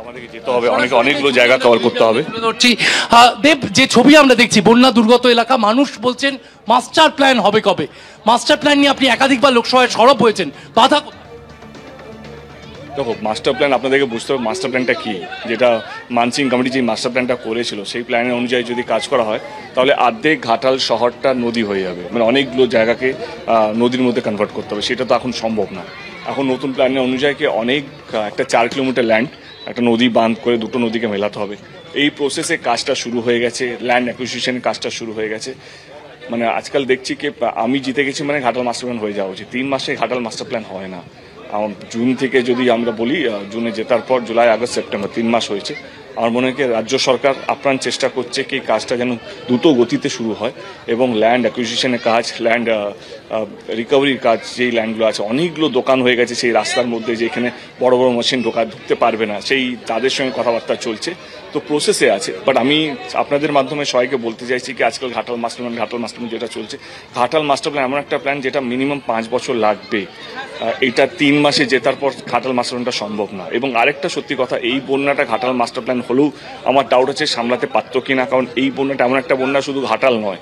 আমাদেরকে যেতে হবে, অনেকগুলো জায়গা কভার করতে হবে। দেব, যে ছবি আমরা দেখছি বন্যা দুর্গত এলাকা, মানুষ বলছেন মাস্টার প্ল্যান হবে কবে? মাস্টার প্ল্যান নিয়ে আপনি একাধিকবার লোকসভায় সরব হয়েছেন, বাধা? দেখো, মাস্টার প্ল্যান আপনাদেরকে বুঝতে হবে মাস্টার প্ল্যানটা কী। যেটা মানসিং কমিটি যে মাস্টার প্ল্যানটা করেছিল সেই প্ল্যানের অনুযায়ী যদি কাজ করা হয় তাহলে অর্ধেক ঘাটাল শহরটা নদী হয়ে যাবে, মানে অনেকগুলো জায়গাকে নদীর মধ্যে কনভার্ট করতে হবে। সেটা তো এখন সম্ভব না। এখন নতুন প্ল্যানের অনুযায়ী অনেক একটা 4 কিলোমিটার ল্যান্ড একটা নদী বাঁধ করে দুটো নদীকে মেলাতে হবে। এই প্রসেসে কাজটা শুরু হয়ে গেছে, ল্যান্ড অ্যাকুইজিশনের কাজটা শুরু হয়ে গেছে। মানে আজকাল দেখছি কি আমি জিতে গেছি মানে ঘাটাল মাস্টার প্ল্যান হয়ে যাওয়া উচিত। 3 মাসে ঘাটাল মাস্টার প্ল্যান হয় না। জুন থেকে যদি আমরা বলি, জুনে জেতার পর জুলাই, আগস্ট, সেপ্টেম্বর 3 মাস হয়েছে। আমার মনে হয় রাজ্য সরকার আপ্রাণ চেষ্টা করছে কি কাজটা যেন দ্রুত গতিতে শুরু হয় এবং ল্যান্ড অ্যাকুইজিশনের কাজ, ল্যান্ড রিকভারির কাজ, যেই ল্যান্ডগুলো আছে, অনেকগুলো দোকান হয়ে গেছে সেই রাস্তার মধ্যে যেখানে বড় বড় মেশিন ঢুকতে পারবে না, সেই তাদের সঙ্গে কথাবার্তা চলছে, তো প্রসেসে আছে। বাট আমি আপনাদের মাধ্যমে সবাইকে বলতে চাইছি কি আজকাল ঘাটাল মাস্টার প্ল্যান যেটা চলছে, ঘাটাল মাস্টার প্ল্যান এমন একটা প্ল্যান যেটা মিনিমাম 5 বছর লাগবে। এটা 3 মাসে জেতার পর ঘাটাল মাস্টার প্ল্যানটা সম্ভব না। এবং আরেকটা সত্যি কথা, এই বন্যাটা ঘাটাল মাস্টার প্ল্যান হলেও আমার ডাউট আছে সামলাতে পারত কিনা, কারণ এই বন্যাটা এমন একটা বন্যা শুধু ঘাটাল নয়,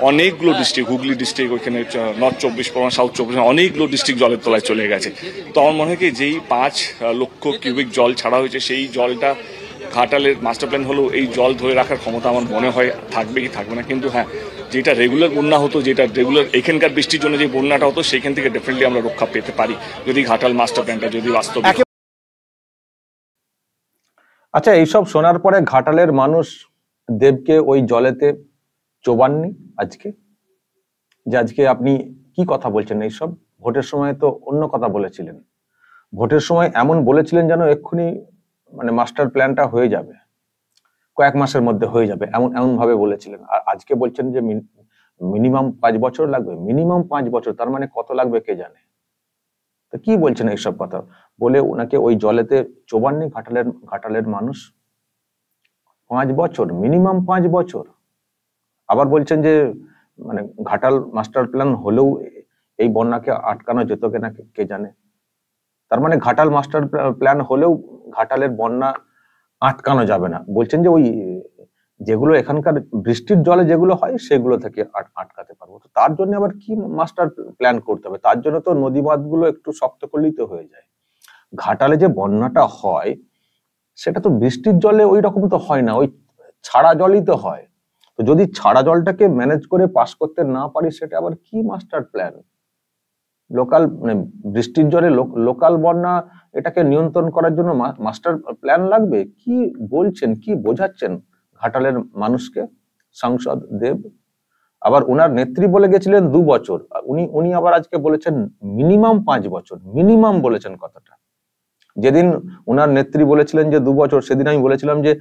অনেকগুলো ডিস্ট্রিক্ট, হুগলি ডিস্ট্রিক্ট, ওইখানে নর্থ 24 পরগনা, সাউথ 24, অনেকগুলো ডিস্ট্রিক্ট জলের তলায় চলে গেছে। তো আমার মনে হয় কি যেই 5 লক্ষ কিউবিক জল ছাড়া হয়েছে সেই জলটা ঘাটালের মাস্টার প্ল্যান হলেও এই জল ধরে রাখার ক্ষমতা আমার মনে হয় থাকবে কি থাকবে না। কিন্তু হ্যাঁ, যেটা রেগুলার বন্যা হতো, যেটা রেগুলার এখানকার বৃষ্টির জন্য যে বন্যাটা হতো, সেখান থেকে ডেফিনেটলি আমরা রক্ষা পেতে পারি যদি ঘাটাল মাস্টার প্ল্যানটা যদি বাস্তব। আচ্ছা, এইসব শোনার পরে ঘাটালের মানুষ দেবকে ওই জলেতে চোবাননি আজকে? যে আজকে আপনি কি কথা বলছেন এইসব? ভোটের সময় তো অন্য কথা বলেছিলেন। ভোটের সময় এমন বলেছিলেন যেন এক্ষুনি মানে মাস্টার প্ল্যানটা হয়ে যাবে, কয়েক মাসের মধ্যে হয়ে যাবে, এমন ভাবে বলেছিলেন। আর আজকে বলছেন যে মিনিমাম 5 বছর লাগবে। মিনিমাম 5 বছর, তার মানে কত লাগবে কে জানে। তো কি বলছেন এইসব কথা বলে? ওনাকে ওই জলেতে চোবাননি ঘাটালের মানুষ? 5 বছর, মিনিমাম 5 বছর। আবার বলছেন যে মানে ঘাটাল মাস্টার প্ল্যান হলেও এই বন্যাকে আটকানো যেত কিনা কে জানে। তার মানে ঘাটাল মাস্টার প্ল্যান হলেও ঘাটালের বন্যা আটকানো যাবে না। বলছেন যে ওই যেগুলো এখানকার বৃষ্টির জলে যেগুলো হয় সেগুলো থেকে আটকাতে পারবো। তো তার জন্য আবার কি মাস্টার প্ল্যান করতে হবে? তার জন্য তো নদী বাঁধগুলো একটু শক্ত করলেই তো হয়ে যায়। ঘাটালে যে বন্যাটা হয় সেটা তো বৃষ্টির জলে ওই রকম তো হয় না, ওই ছাড়া জলই তো হয়। তো যদি ছাড়া জলটাকে ম্যানেজ করে পাস করতে না পারি, সেটা আবার কি মাস্টার প্ল্যান? লোকাল মানে বৃষ্টির জলে লোকাল বন্যা, এটাকে নিয়ন্ত্রণ করার জন্য মাস্টার প্ল্যান লাগবে? কি বলছেন, কি বোঝাচ্ছেন ঘাটালের মানুষকে সাংসদ দেব? আবার ওনার নেত্রী বলে গেছিলেন 2 বছর, উনি আবার আজকে বলেছেন মিনিমাম 5 বছর। মিনিমাম বলেছেন কথাটা। যেদিন ওনার নেত্রী বলেছিলেন যে 2 বছর, সেদিন আমি বলেছিলাম যে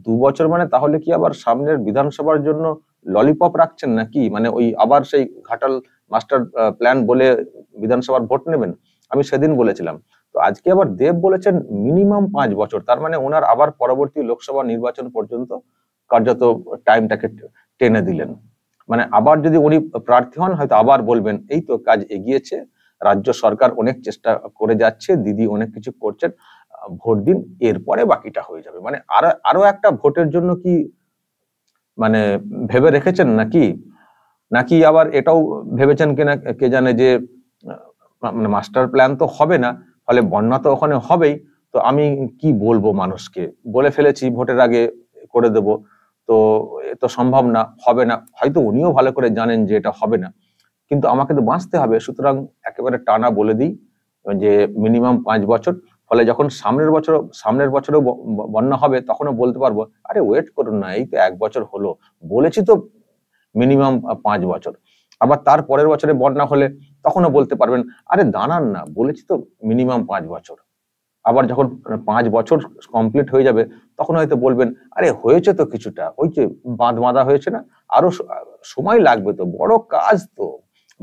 2 বছর মানে তাহলে কি আবার সামনের বিধানসভার জন্য ললিপপ রাখছেন নাকি? মানে ওই আবার সেই ঘাটাল মাস্টার প্ল্যান বলে বিধানসভার ভোট নেবেন? আমি সেদিন বলেছিলাম। তো আজকে আবার দেব বলেছেন মিনিমাম 5 বছর। তার মানে ওনার আবার পরবর্তী লোকসভা নির্বাচন পর্যন্ত কার্যত টাইমটাকে টেনে দিলেন। মানে আবার যদি উনি প্রার্থী হন, হয়তো আবার বলবেন এই তো কাজ এগিয়েছে, রাজ্য সরকার অনেক চেষ্টা করে যাচ্ছে, দিদি অনেক কিছু করছেন, ভোট দিন, এরপরে বাকিটা হয়ে যাবে। মানে আরো একটা ভোটের জন্য কি মানে ভেবে রেখেছেন নাকি আবার এটাও ভেবেছেন কিনা কে জানে যে মানে মাস্টার প্ল্যান তো হবে না, ফলে বন্যা তো ওখানে হবেই, তো আমি কি বলবো মানুষকে, বলে ফেলেছি ভোটের আগে করে দেব, তো এ তো সম্ভব না, হবে না। হয়তো উনিও ভালো করে জানেন যে এটা হবে না, কিন্তু আমাকে তো বাঁচতে হবে, সুতরাং একেবারে টানা বলে দিই যে মিনিমাম 5 বছর। ফলে যখন সামনের বছরও বন্যা হবে, তখনও বলতে পারবো আরে ওয়েট করুন না, এই তো 1 বছর হলো, বলেছি তো মিনিমাম 5 বছর। আবার তার পরের বছরে বন্যা হলে তখনও বলতে পারবেন আরে দাঁড়ান না, বলেছি তো মিনিমাম 5 বছর। আবার যখন 5 বছর কমপ্লিট হয়ে যাবে, তখন হয়তো বলবেন আরে হয়েছে তো কিছুটা, ওই যে বাঁধা হয়েছে না, আরো সময় লাগবে, তো বড় কাজ তো,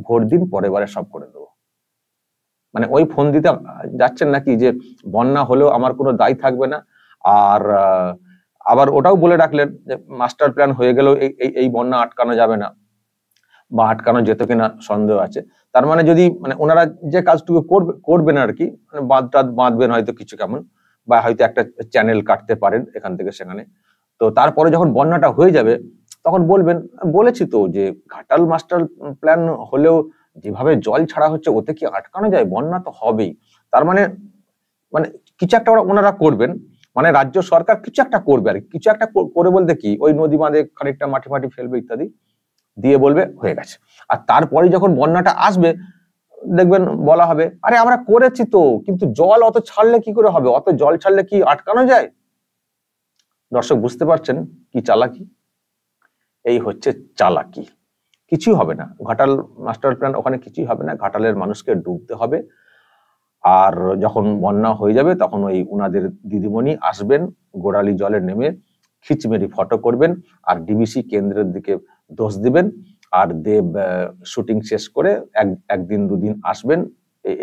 ভোট দিন, পরের বারে সব করে দেবো। মানে ওই ফোন দিতে যাচ্ছেন নাকি যে বন্যা হলেও আমার কোনো দায় থাকবে না। আর আবার ওটাও বলে রাখলেন যে মাস্টার প্ল্যান হয়ে গেলেও এই বন্যা আটকানো যাবে না, বা আটকানো যেত কিনা সন্দেহ আছে। তার মানে যদি মানে ওনারা যে কাজটুকু করবেন আর কি, মানে বাঁধবেন হয়তো কিছু কেমন, বা হয়তো একটা চ্যানেল কাটতে পারেন এখান থেকে সেখানে। তো তারপরে যখন বন্যাটা হয়ে যাবে তখন বলবেন, বলেছি তো যে ঘাটাল মাস্টার প্ল্যান হলেও যেভাবে জল ছাড়া হচ্ছে ওতে কি আটকানো যায়? বন্যা তো হবেই। তার মানে মানে কিছু একটা ওনারা করবেন, মানে রাজ্য সরকার কিছু একটা করবে, আর কিছু একটা করে বলতে কি, ওই নদী বাঁধে খানিকটা মাটি ফাটি ফেলবে ইত্যাদি, দিয়ে বলবে হয়ে গেছে। আর তারপরে যখন বন্যাটা আসবে দেখবেন বলা হবে আরে আমরা করেছি তো, কিন্তু জল অত ছাড়লে কি করে হবে? অত জল ছাড়লে কি আটকানো যায়? দর্শক বুঝতে পারছেন কি চালাকি? এই হচ্ছে চালাকি। কিছুই হবে না, ঘাটাল মাস্টার প্ল্যান ওখানে কিছুই হবে না। ঘাটালের মানুষকে ডুবতে হবে। আর যখন বন্যা হয়ে যাবে তখন ওই উনাদের দিদিমণি আসবেন, গোড়ালি জলে নেমে খিচমেরি ফটো করবেন আর ডিবিসি কেন্দ্রের দিকে দোষ দিবেন। আর দেব শুটিং শেষ করে একদিন দুদিন আসবেন,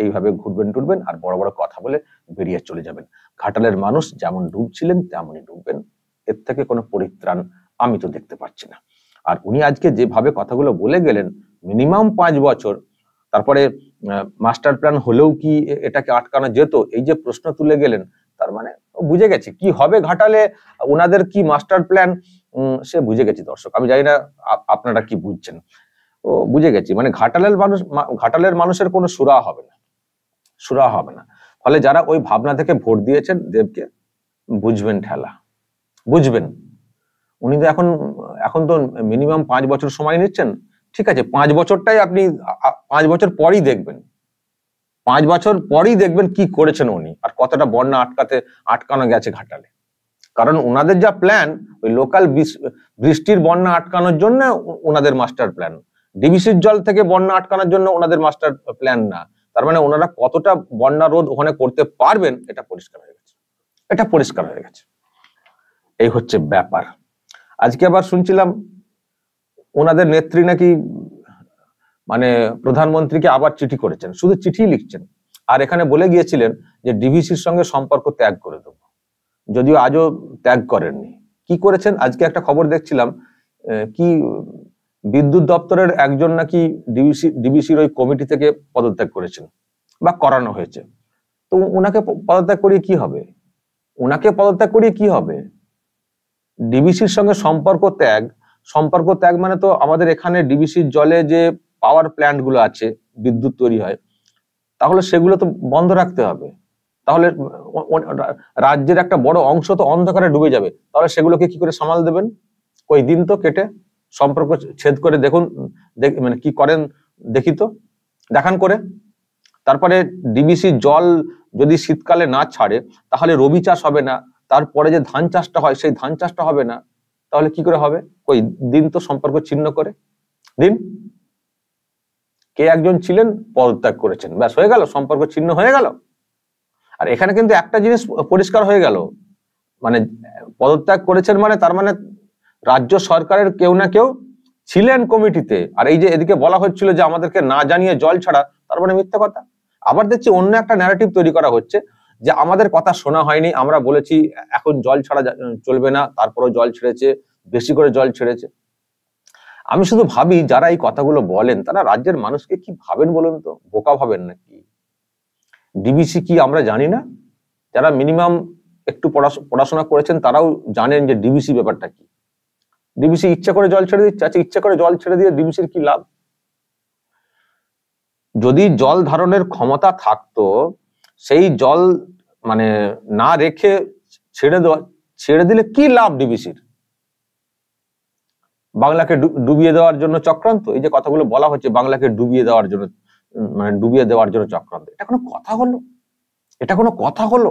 এইভাবে ঘুরবেন টুরবেন আর বড় বড় কথা বলে বেরিয়ে চলে যাবেন। ঘাটালের মানুষ যেমন ডুবছিলেন তেমনই ডুববেন। এর থেকে কোনো পরিত্রাণ আমি তো দেখতে পাচ্ছি না। আর উনি আজকে যেভাবে কথাগুলো বলে গেলেন, মিনিমাম 5 বছর, তারপরে মাস্টার প্ল্যান হলেও কি এটাকে আটকানো যেত, এই যে প্রশ্ন তুলে গেলেন, তার মানে বুঝে গেছি কি হবে ঘাটালে, ওনাদের কি মাস্টার প্ল্যান সে বুঝে গেছি। দর্শক আমি জানি না আপনারা কি বুঝছেন, ও বুঝে গেছি। মানে ঘাটালের মানুষের কোনো সুরাহা হবে না। ফলে যারা ওই ভাবনা থেকে ভোট দিয়েছেন দেবকে, বুঝবেন ঠেলা, বুঝবেন। উনি তো এখন তো মিনিমাম 5 বছর সময় নিচ্ছেন। ঠিক আছে, 5 বছরটাই আপনি 5 বছর পরই দেখবেন, 5 বছর পরই দেখবেন কি করেছেন উনি, আর কতটা বন্যা আটকানো গেছে ঘাটালে। কারণ ওনাদের যা প্ল্যান, ওই লোকাল বৃষ্টির বন্যা আটকানোর জন্য ওনাদের মাস্টার প্ল্যান, ডিবিসির জল থেকে বন্যা আটকানোর জন্য ওনাদের মাস্টার প্ল্যান না। তার মানে ওনারা কতটা বন্যা রোধ ওখানে করতে পারবেন এটা পরিষ্কার হয়ে গেছে। এই হচ্ছে ব্যাপার। আজকে আবার শুনছিলাম ওনাদের নেত্রী নাকি মানে প্রধানমন্ত্রীকে আবার চিঠি করেছেন, শুধু চিঠি লিখছেন, আর এখানে বলে গিয়েছিলেন যে ডিভিসির সঙ্গে সম্পর্ক ত্যাগ করে দেবো, যদিও আজও ত্যাগ করেননি। কি করেছেন আজকে একটা খবর দেখছিলাম, কি বিদ্যুৎ দপ্তরের একজন নাকি ডিবিসির ওই কমিটি থেকে পদত্যাগ করেছেন বা করানো হয়েছে। তো ওনাকে পদত্যাগ করিয়ে কি হবে? ডিবিসির সঙ্গে সম্পর্ক ত্যাগ মানে তো আমাদের এখানে ডিবিসির জলে যে পাওয়ার প্ল্যান্ট গুলো আছে, বিদ্যুৎ তৈরি হয়, তাহলে সেগুলো তো বন্ধ রাখতে হবে। তাহলে রাজ্যের একটা বড় অংশ তো অন্ধকারে ডুবে যাবে, তাহলে সেগুলোকে কি করে সামাল দেবেন? ওই দিন তো কেটে সম্পর্ক ছেদ করে দেখুন, মানে কি করেন দেখি তো, দেখান করে। তারপরে ডিবিসি জল যদি শীতকালে না ছাড়ে তাহলে রবি চাষ হবে না, তারপরে যে ধান চাষটা হয় সেই ধান চাষটা হবে না, তাহলে কি করে হবে? ওই দিন তো সম্পর্ক ছিন্ন করে দিন। কে একজন ছিলেন, পদত্যাগ করেছেন, ব্যাস হয়ে গেল, সম্পর্ক ছিন্ন হয়ে গেল। আর এখানে কিন্তু একটা জিনিস পরিষ্কার হয়ে গেল, মানে পদত্যাগ করেছেন মানে তার মানে রাজ্য সরকারের কেউ না কেউ ছিলেন কমিটিতে। আর এই যে এদিকে বলা হচ্ছিল যে আমাদেরকে না জানিয়ে জল ছাড়া, তার মানে মিথ্যা কথা। আবার দেখছি অন্য একটা ন্যারেটিভ তৈরি করা হচ্ছে যে আমাদের কথা শোনা হয়নি, আমরা বলেছি এখন জল ছাড়া চলবে না, তারপরেও জল ছেড়েছে, বেশি করে জল ছেড়েছে। আমি শুধু ভাবি যারা এই কথাগুলো বলেন তারা রাজ্যের মানুষকে কি ভাবেন বলুন তো? বোকা ভাবেন নাকি? ডিবিসি কি আমরা জানি না? যারা মিনিমাম একটু পড়াশোনা করেছেন তারাও জানেন যে ডিবিসি ব্যাপারটা কি। ডিবিসি ইচ্ছা করে জল ছেড়ে দিচ্ছে। আচ্ছা, ইচ্ছা করে জল ছেড়ে দিয়ে ডিবিসির কি লাভ? যদি জল ধারণের ক্ষমতা থাকতো, সেই জল মানে না রেখে ছেড়ে দিলে কি লাভ ডিবিসির? বাংলাকে ডুবিয়ে দেওয়ার জন্য চক্রান্ত, এই যে কথাগুলো বলা হচ্ছে বাংলাকে ডুবিয়ে দেওয়ার জন্য চক্রান্ত, এটা কোনো কথা হলো?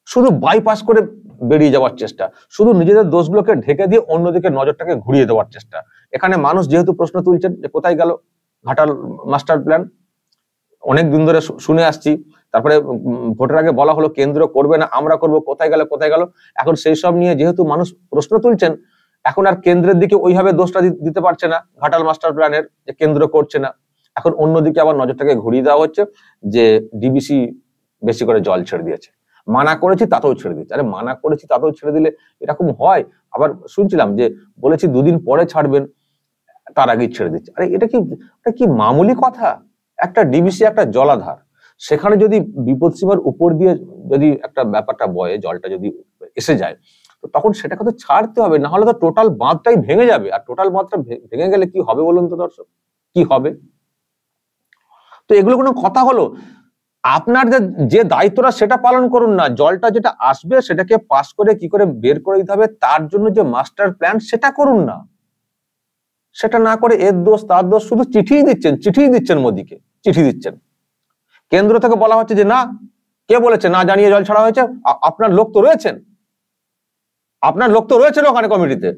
শুধু বাইপাস করে বেরিয়ে যাওয়ার চেষ্টা, শুধু নিজেদের দোষগুলোকে ঢেকে দিয়ে অন্যদিকে নজরটাকে ঘুরিয়ে দেওয়ার চেষ্টা। এখানে মানুষ যেহেতু প্রশ্ন তুলছেন যে কোথায় গেল ঘাটাল মাস্টার প্ল্যান, অনেক দিন ধরে শুনে আসছি, তারপরে ভোটের আগে বলা হলো কেন্দ্র করবে না, আমরা করব, কোথায় গেল। এখন সেই সব নিয়ে যেহেতু মানুষ প্রশ্ন তুলছেন, এখন আর কেন্দ্রের দিকে ওইভাবে দোষটা দিতে পারছে না ঘাটাল মাস্টার প্ল্যানের, যে কেন্দ্র করছে না। এখন অন্যদিকে আবার নজরটাকে ঘুরিয়ে দেওয়া হচ্ছে যে ডিবিসি বেশি করে জল ছেড়ে দিয়েছে, মানা করেছি তাতেও ছেড়ে দিচ্ছে। আরে মানা করেছি তাতেও ছেড়ে দিলে এরকম হয়? আবার শুনছিলাম যে বলেছি 2 দিন পরে ছাড়বেন, তার আগেই ছেড়ে দিচ্ছে। আরে এটা কি মামুলি কথা? একটা ডিবিসি একটা জলাধার, সেখানে যদি বিপদ সীমার উপর দিয়ে যদি একটা ব্যাপারটা বয়ে, জলটা যদি এসে যায়, তো তখন সেটাকে তো ছাড়তে হবে, না হলে তো টোটাল বাঁধটাই ভেঙে যাবে। আর টোটাল বাঁধটা ভেঙে গেলে কি হবে বলুন তো দর্শক, কি হবে? তো এগুলো কোনো কথা হলো? আপনার যে দায়িত্বটা সেটা পালন করুন না, জলটা যেটা আসবে সেটাকে পাস করে কি করে বের করে দিতে হবে তার জন্য যে মাস্টার প্ল্যান সেটা করুন না। সেটা না করে এর দোষ তার দোষ, শুধু চিঠি দিচ্ছেন মোদিকে, চিঠি দিচ্ছেন। কেন্দ্র থেকে বলা হচ্ছে যে না, কে বলেছে না জানিয়ে জল ছাড়া হয়েছে? আপনার লোক তো রয়েছেন, ওখানে কমিটিতে,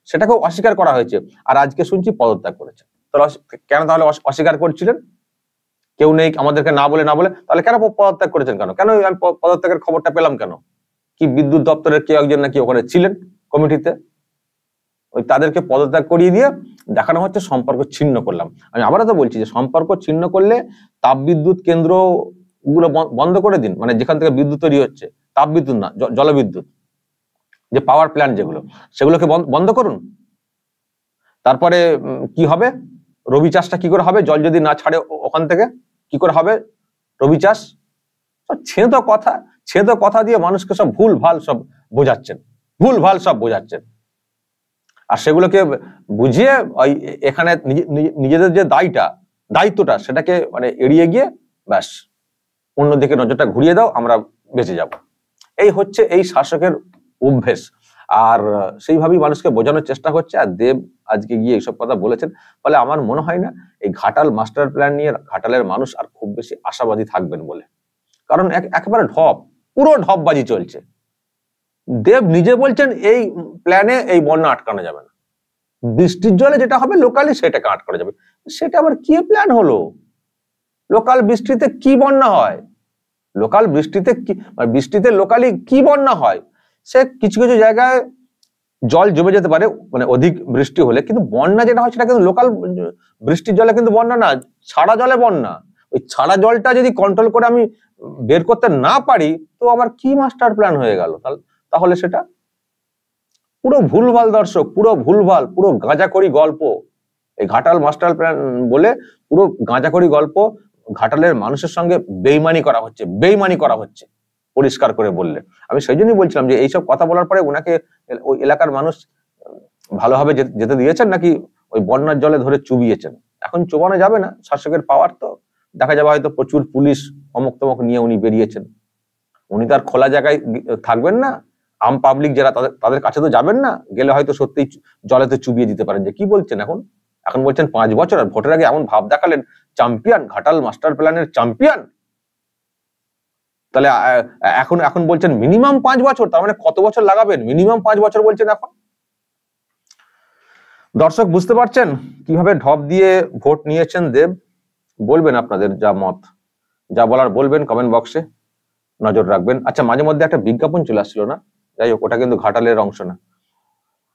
সেটাকেও অস্বীকার করা হয়েছে। আর আজকে শুনছি পদত্যাগ করেছে। কেন তাহলে অস্বীকার করছিলেন? কেউ নেই আমাদেরকে না বলে, তাহলে কেন পদত্যাগ করেছেন? কেন আমি পদত্যাগের খবরটা পেলাম কেন? কি বিদ্যুৎ দপ্তরের কেউ একজন নাকি ওখানে ছিলেন কমিটিতে, ওই তাদেরকে পদত্যাগ করিয়ে দিয়ে দেখানো হচ্ছে সম্পর্ক ছিন্ন করলাম। আমি আবারও তো বলছি যে সম্পর্ক ছিন্ন করলে তাপবিদ্যুৎ কেন্দ্র গুলো বন্ধ করে দিন, মানে যেখান থেকে বিদ্যুৎ তৈরি হচ্ছে, তাপবিদ্যুৎ না, জলবিদ্যুৎ, যে পাওয়ার প্ল্যান্ট যেগুলো, সেগুলোকে বন্ধ করুন। তারপরে কি হবে? রবি চাষটা কি করে হবে? জল যদি না ছাড়ে ওখান থেকে কি করে হবে রবি চাষ? ছেদ কথা দিয়ে মানুষকে সব ভুল ভাল সব বোঝাচ্ছেন। আর সেগুলোকে বুঝিয়ে ওই এখানে নিজেদের যে দায়িত্বটা সেটাকে মানে এড়িয়ে গিয়ে ব্যাস অন্যদিকে নজরটা ঘুরিয়ে দাও, আমরা বেঁচে যাব। এই হচ্ছে এই শাসকের অভ্যেস। আর সেইভাবেই মানুষকে বোঝানোর চেষ্টা করছে। আর দেব আজকে গিয়ে এইসব কথা বলেছেন, ফলে আমার মনে হয় না এই ঘাটাল মাস্টার প্ল্যান নিয়ে ঘাটালের মানুষ আর খুব বেশি আশাবাদী থাকবেন বলে। কারণ একেবারে পুরো ঢপবাজি চলছে। দেব নিজে বলছেন এই প্ল্যানে এই বন্যা আটকানো যাবে না, বৃষ্টির জলে যেটা হবে লোকালি সেটাকে আটকানো যাবে। সেটা আবার কি প্ল্যান হলো? লোকাল বৃষ্টিতে কি বন্যা হয়? বৃষ্টিতে লোকালি কি বন্যা হয়? সে কিছু কিছু জায়গায় জল জমে যেতে পারে, মানে অধিক বৃষ্টি হলে, কিন্তু বন্যা যেটা হয় সেটা কিন্তু লোকাল বৃষ্টির জলে কিন্তু বন্যা না, ছাড়া জলে বন্যা। ওই ছাড়া জলটা যদি কন্ট্রোল করে আমি বের করতে না পারি, তো আবার কি মাস্টার প্ল্যান হয়ে গেল? তাহলে সেটা পুরো ভুলভাল দর্শক, পুরো গাঁজাখড়ি গল্প। এই ঘাটাল মাস্টার প্ল্যান বলে পুরো গাঁজাখড়ি গল্প। ঘাটালের মানুষের সঙ্গে বেইমানি করা হচ্ছে পরিষ্কার করে বললে। আমি সেই জন্যই বলছিলাম যে এইসব কথা বলার পরে ওনাকে ওই এলাকার মানুষ ভালোভাবে যেতে দিয়েছেন নাকি ওই বন্যার জলে ধরে চুবিয়েছেন? এখন চোবানো যাবে না, শাসকের পাওয়ার তো দেখা যাবে হয়তো প্রচুর পুলিশ অমুক তমক নিয়ে উনি বেরিয়েছেন। উনি তার খোলা জায়গায় থাকবেন না, আম পাবলিক যারা তাদের কাছে তো যাবেন না, গেলে হয়তো সত্যিই জলেতে চুবিয়ে দিতে পারেন। যে কি বলছেন এখন বলছেন 5 বছর, আর ভোটের আগে এমন ভাব দেখালেন চ্যাম্পিয়ন, ঘাটাল মাস্টার প্ল্যানের চ্যাম্পিয়ন। তাহলে এখন বলছেন মিনিমাম 5 বছর, তার মানে কত বছর লাগাবেন? মিনিমাম 5 বছর বলছেন এখন। দর্শক বুঝতে পারছেন কিভাবে ঢপ দিয়ে ভোট নিয়েছেন দেব? বলবেন আপনাদের যা মত, যা বলার বলবেন কমেন্ট বক্সে, নজর রাখবেন। আচ্ছা, মাঝে মধ্যে একটা বিজ্ঞাপন চলে আসছিল না, যাই হোক, ওটা কিন্তু ঘাটালের অংশ না।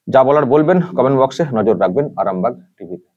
যা বলার বলবেন কমেন্ট বক্সে, নজর রাখবেন আরামবাগ টিভিতে।